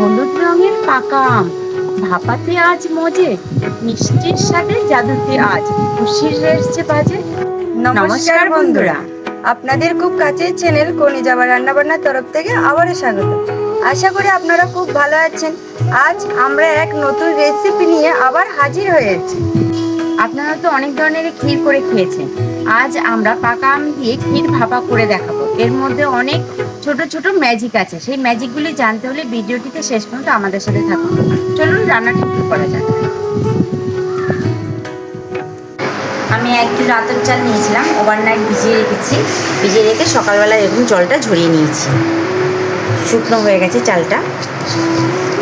হলুদ রঙের পাকা আম, ভাপাতে আজ মজে, মিষ্টির সাথে জাদুতে আজ খুশির এসছে বাজে। নমস্কার বন্ধুরা, আপনাদের খুব কাছের চ্যানেল কোনি যাবার রান্নাবান্নার তরফ থেকে আবারও স্বাগত। আশা করি আপনারা খুব ভালো আছেন। আজ আমরা এক নতুন রেসিপি নিয়ে আবার হাজির হয়েছি। আপনারা তো অনেক ধরনের ক্ষীর করে খেয়েছেন, আজ আমরা পাকা আম দিয়ে ক্ষীর ভাপা করে দেখাবো। এর মধ্যে অনেক ছোট ছোট ম্যাজিক আছে, সেই ম্যাজিকগুলি জানতে হলে ভিডিওটিতে শেষ পর্যন্ত আমাদের সাথে থাকুন। চলুন রান্নাটি শুরু করা যাক। আমি 1 কিলো আতপ চাল নিয়েছিলাম, ওভারনাইট ভিজিয়ে রেখেছি। ভিজিয়ে রেখে সকালবেলা এরকম জলটা ঝরিয়ে নিয়েছি। শুকনো হয়ে গেছে চালটা,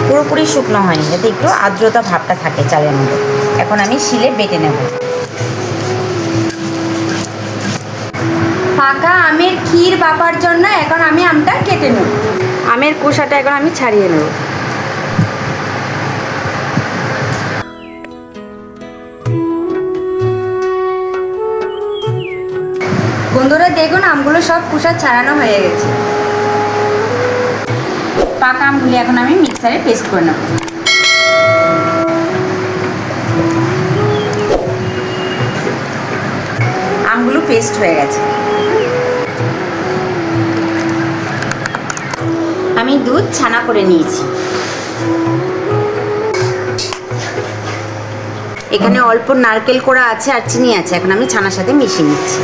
পুরোপুরি শুকনো হয়নি, যাতে একটু আর্দ্রতা ভাবটা থাকে চালের মধ্যে। এখন আমি শিলে বেটে নেব। পাকা আমের ক্ষীর বাপার জন্য এখন আমি আমটা কেটে নেব। আমের খোসাটা এখন আমি ছাড়িয়ে নেব। বন্ধুরা দেখুন, আমগুলো সব খোসা ছাড়ানো হয়ে গেছে। পাকা আমগুলি এখন আমি মিক্সারে পেস্ট করে নেব। আমগুলো পেস্ট হয়ে গেছে। আমি দুধ ছানা করে নিয়েছি। এখানে অল্প নারকেল কোড়া আছে আর চিনি আছে, এখন আমি ছানার সাথে মিশিয়ে নিচ্ছি।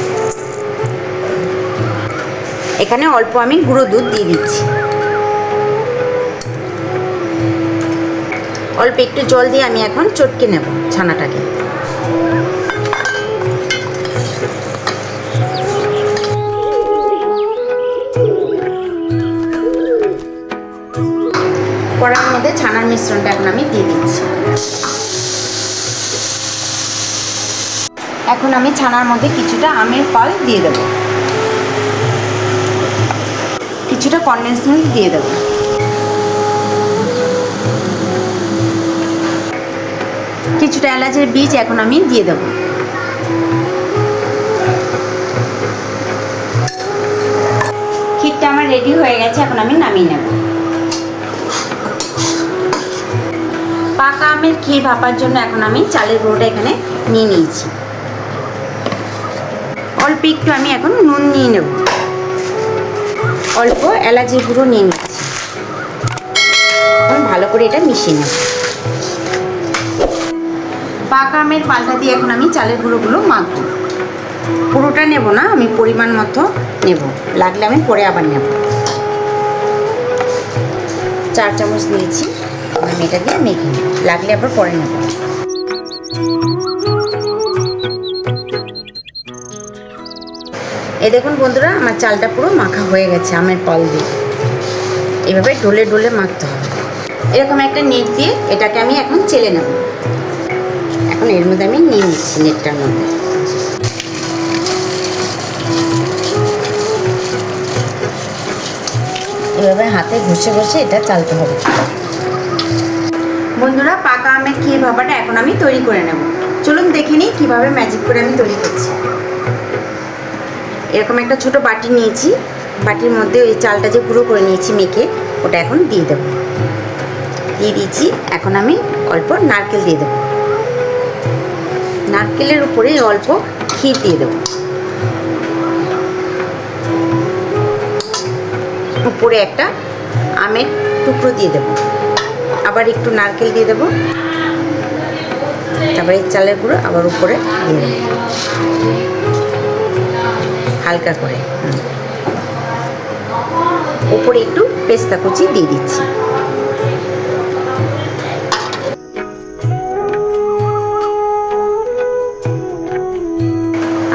এখানে অল্প আমি গুঁড়ো দুধ দিয়ে দিচ্ছি। অল্প একটু জল দিয়ে আমি এখন চটকে নেব ছানাটাকে। কড়াইয়ের মধ্যে ছানার মিশ্রণটা এখন আমি দিয়ে দিচ্ছি। এখন আমি ছানার মধ্যে কিছুটা আমের পাল দিয়ে দেব, কিছুটা কনডেন্স মিল্ক দিয়ে দেব, কিছুটা এলাচের বীজ এখন আমি দিয়ে দেব। ক্ষীরটা আমার রেডি হয়ে গেছে, এখন আমি নামিয়ে নেব। পাকা আমের ক্ষীর ভাপার জন্য এখন আমি চালের গুঁড়োটা এখানে নিয়ে নিয়েছি। অল্প একটু আমি এখন নুন নিয়ে নেব, অল্প এলাচের গুঁড়ো নিয়ে নিচ্ছি। এখন ভালো করে এটা মিশিয়ে নেব। পাকা আমের পাল্টা দিয়ে এখন আমি চালের গুঁড়োগুলো মাখবো। পুরোটা নেব না, আমি পরিমাণ মতো নেব, লাগলে আমি পরে আবার নেব। 4 চামচ নিয়েছি, আমি এটা দিয়ে মেখে নেব, লাগলে আবার পরে নেব। এই দেখুন বন্ধুরা, আমার চালটা পুরো মাখা হয়ে গেছে আমের পাল দিয়ে। এভাবে ডলে ডলে মাখতে হবে। এরকম একটা নেট দিয়ে এটাকে আমি এখন চেলে নেব। এখন এর মধ্যে আমি নিয়ে নিচ্ছি নেটটার মধ্যে। এভাবে হাতে ঘষে ঘষে এটা চালতে হবে। বন্ধুরা, পাকা আমের ক্ষীর ভাপাটা এখন আমি তৈরি করে নেব। চলুন দেখে নিই কীভাবে ম্যাজিক করে আমি তৈরি করছি। এরকম একটা ছোট বাটি নিয়েছি, বাটির মধ্যে ওই চালটা যে গুঁড়ো করে নিয়েছি মেখে, ওটা এখন দিয়ে দেবো। দিয়ে দিয়েছি। এখন আমি অল্প নারকেল দিয়ে দেবো। নারকেলের উপরে অল্প ক্ষীর দিয়ে দেবো। উপরে একটা আমের টুকরো দিয়ে দেবো। আবার একটু নারকেল দিয়ে দেবো। তারপরে এই চালের গুঁড়ো আবার উপরে দিয়ে দেবো হালকা করে। উপরে একটু পেস্তা কুচি দিয়ে দিচ্ছি।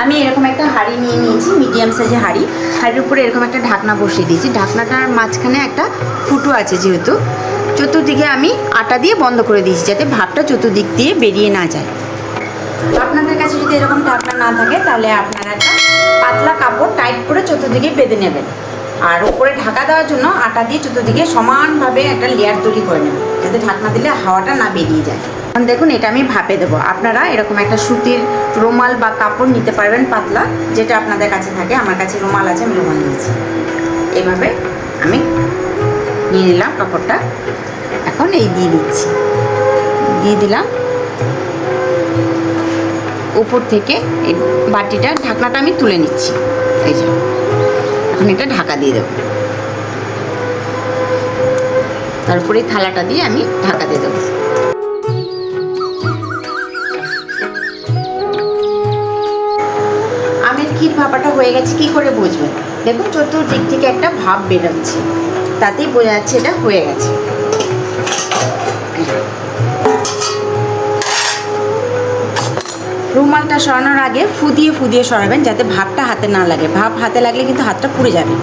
আমি এরকম একটা হাঁড়ি নিয়ে নিয়েছি, মিডিয়াম সাইজের হাঁড়ি। হাঁড়ির উপরে এরকম একটা ঢাকনা বসিয়ে দিয়েছি। ঢাকনাটার মাঝখানে একটা ফুটো আছে, যেহেতু চতুর্দিকে আমি আটা দিয়ে বন্ধ করে দিয়েছি, যাতে ভাপটা চতুর্দিক দিয়ে বেরিয়ে না যায়। আপনাদের কাছে যদি এরকম ঢাকনা না থাকে, তাহলে আপনারা একটা পাতলা কাপড় টাইট করে চতুর্দিকে বেঁধে নেবেন। আর উপরে ঢাকা দেওয়ার জন্য আটা দিয়ে চতুর্দিকে সমানভাবে একটা লেয়ার তৈরি করে নেবেন, যাতে ঢাকনা দিলে হাওয়াটা না বেরিয়ে যায়। এখন দেখুন, এটা আমি ভাপে দেবো। আপনারা এরকম একটা সুতির রুমাল বা কাপড় নিতে পারবেন, পাতলা, যেটা আপনাদের কাছে থাকে। আমার কাছে রুমাল আছে, আমি রুমাল নিয়েছি। এভাবে আমি নিয়ে নিলাম কাপড়টা। এখন এই দিয়ে দিচ্ছি, দিয়ে দিলাম উপর থেকে। এই বাটিটা ঢাকনাটা আমি তুলে নিচ্ছি। এই যে এখন এটা ঢাকা দিয়ে দেবো, তারপরে থালাটা দিয়ে আমি ঢাকা দিয়ে দেবো। আমের ক্ষীর ভাপাটা হয়ে গেছে, কি করে বুঝবেন? দেখুন চতুর্দিক থেকে একটা ভাপ বেরোচ্ছে, তাতেই বোঝা যাচ্ছে এটা হয়ে গেছে। রুমালটা সরানোর আগে ফুদিয়ে ফুদিয়ে সরাবেন, যাতে ভাপটা হাতে না লাগে। ভাপ হাতে লাগলে কিন্তু হাতটা পুড়ে যাবে।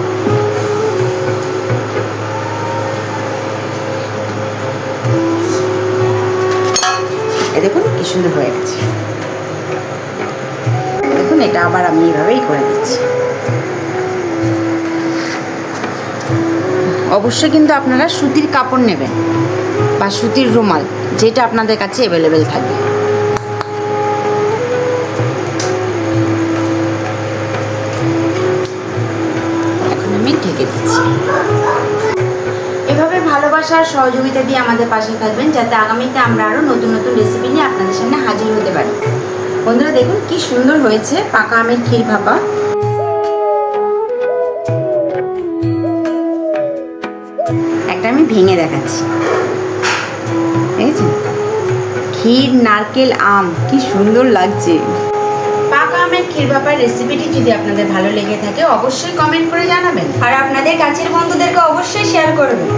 এই দেখুন কি সুন্দর হয়ে গেছে। দেখুন এটা আবার আমি এইভাবেই করে দিচ্ছি। অবশ্যই কিন্তু আপনারা সুতির কাপড় নেবেন বা সুতির রুমাল, যেটা আপনাদের কাছে অ্যাভেলেবেল থাকবে। এখন আমি ঢেকে দিচ্ছি। এভাবে ভালোবাসার সহযোগিতা দিয়ে আমাদের পাশে থাকবেন, যাতে আগামীতে আমরা আরও নতুন নতুন রেসিপি নিয়ে আপনাদের সামনে হাজির হতে পারি। বন্ধুরা দেখুন কি সুন্দর হয়েছে পাকা আমের ক্ষীর ভাপা। একটা আমি ভেঙে দেখাচ্ছি। দেখেছেন ক্ষীর, নারকেল, আম, কি সুন্দর লাগছে। পাকা আমের ক্ষীর ভাপার রেসিপিটি যদি আপনাদের ভালো লেগে থাকে অবশ্যই কমেন্ট করে জানাবেন, আর আপনাদের কাছের বন্ধুদেরকে অবশ্যই শেয়ার করবেন।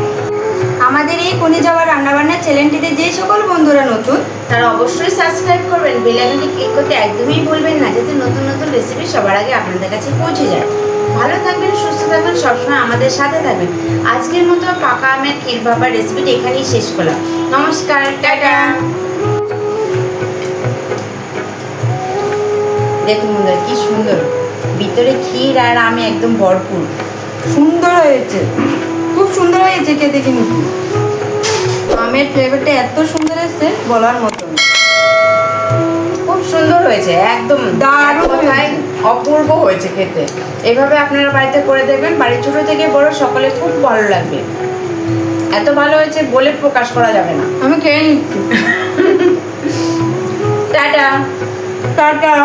আমাদের এই কোণে যাওয়া রান্নাবান্নার চ্যানেলটিতে যে সকল বন্ধুরা নতুন, তারা অবশ্যই সাবস্ক্রাইব করবেন, বেল আইকনটি ক্লিক করতে একদমই ভুলবেন না, যাতে নতুন নতুন রেসিপি সবার আগে আপনাদের কাছে পৌঁছে যায়। ভালো থাকবেন, সুস্থ থাকবেন, সবসময় আমাদের সাথে থাকবেন। আজকের মতো পাকা আমের ক্ষীর ভাপার রেসিপিটি এখানেই শেষ করলাম। নমস্কার, টাটা। দেখুন বন্ধুরা কি সুন্দর, ভিতরে ক্ষীর আর আমি একদম ভরপুর। সুন্দর হয়েছে, খুব সুন্দর হয়েছে খেতে। কিন্তু আমের ফ্লেভারটা এত সুন্দর এসেছে বলার মতো না। খুব সুন্দর হয়েছে, একদম দারুণ কথায় অপূর্ব হয়েছে খেতে। এভাবে আপনারা বাড়িতে করে দেখবেন, বাড়ির ছোট থেকে বড় সকলে খুব ভালো লাগবে। এত ভালো হয়েছে বলে প্রকাশ করা যাবে না। আমি খেয়ে নিচ্ছি। টাটা। টাটা।